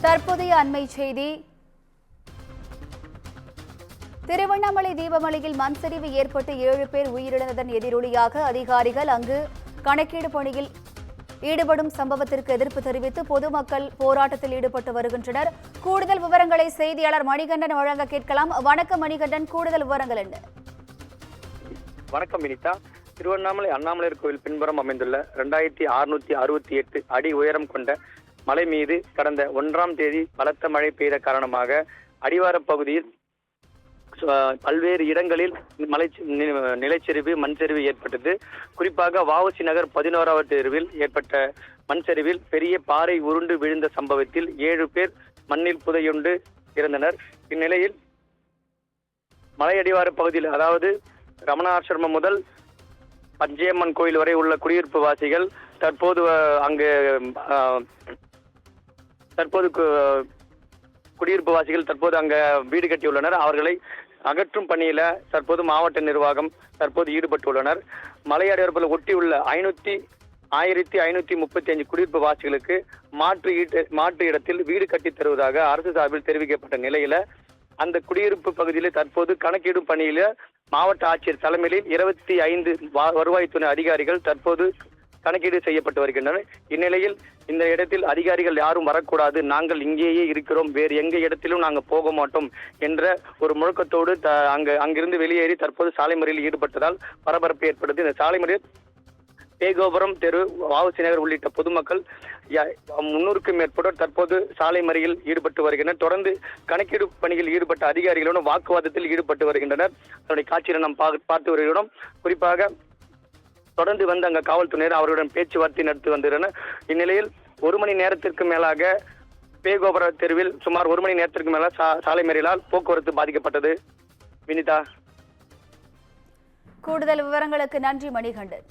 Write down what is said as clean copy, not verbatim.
தற்போதைய அண்மை செய்தி. திருவண்ணாமலை தீபமலையில் மண்சரிவு ஏற்பட்டு 7 பேர் உயிரிழந்ததன் எதிரொலியாக அதிகாரிகள் அங்கு கணக்கீடு பணியில் ஈடுபடும் சம்பவத்திற்கு எதிர்ப்பு தெரிவித்து பொதுமக்கள் போராட்டத்தில் ஈடுபட்டு வருகின்றனர். கூடுதல் விவரங்களை செய்தியாளர் மணிகண்டன் வழங்க கேட்கலாம். வணக்கம் மணிகண்டன், கூடுதல் விவரங்கள் என்ன? வணக்கம் வினிதா. திருவண்ணாமலை அண்ணாமலையார் கோவில் பின்புறம் அமைந்துள்ள 2668 அடி உயரம் கொண்ட மலை மீது கடந்த 1ஆம் தேதி பலத்த மழை பெய்த காரணமாக அடிவார பகுதியில் பல்வேறு இடங்களில் நிலச்சரிவு மண்சரிவு ஏற்பட்டது. குறிப்பாக வஉசி நகர் 11வது தெருவில் ஏற்பட்ட மண்சரிவில் பெரிய பாறை உருண்டு விழுந்த சம்பவத்தில் 7 பேர் மண்ணில் புதையுண்டு இறந்தனர். இந்நிலையில் மலையடிவார பகுதியில், அதாவது ரமணாசிரமம் முதல் பஞ்சையம்மன் கோயில் வரை உள்ள குடியிருப்பு வாசிகள் தற்போது அங்க வீடு கட்டியுள்ளனர். அவர்களை அகற்றும் பணியில தற்போது மாவட்ட நிர்வாகம் ஈடுபட்டுள்ளனர். மலையடிவாரத்தில் ஒட்டியுள்ள 1535 குடியிருப்பு வாசிகளுக்கு மாற்று இடத்தில் வீடு கட்டி தருவதாக அரசு சார்பில் தெரிவிக்கப்பட்ட நிலையில அந்த குடியிருப்பு பகுதியில் தற்போது கணக்கீடு பணியில மாவட்ட ஆட்சியர் தலைமையில் 25 வருவாய்த்துறை அதிகாரிகள் தற்போது கணக்கீடு செய்யப்பட்டு வருகின்றனர். இந்நிலையில் இந்த இடத்தில் அதிகாரிகள் யாரும் வரக்கூடாது, நாங்கள் இங்கேயே இருக்கிறோம், வேறு எங்க இடத்திலும் நாங்கள் போக மாட்டோம் என்ற ஒரு முழக்கத்தோடு அங்கிருந்து வெளியேறி தற்போது சாலை மறியலில் ஈடுபட்டதால் பரபரப்பு ஏற்பட்டது. இந்த சாலை மறியல் பேகோபுரம் தெரு, வஉசி நகர் உள்ளிட்ட பொதுமக்கள் 300க்கும் மேற்பட்டோர் தற்போது சாலை மறியலில் ஈடுபட்டு வருகின்றனர். தொடர்ந்து கணக்கீடு பணியில் ஈடுபட்ட அதிகாரிகளுடன் வாக்குவாதத்தில் ஈடுபட்டு வருகின்றனர். அதனுடைய காட்சியை நாம் பார்த்து வருகிறோம். குறிப்பாக தொடர்ந்து வந்து அங்க காவல்துறையினர் அவர்களுடன் பேச்சுவார்த்தை நடத்தி வந்திருந்தனர். இந்நிலையில் 1 மணி நேரத்திற்கு மேலாக பேகோபுர தெருவில் சுமார் 1 மணி நேரத்திற்கு மேல சாலை மறியலால் போக்குவரத்து பாதிக்கப்பட்டது. வினிதா, கூடுதல் விவரங்களுக்கு நன்றி மணிகண்டன்.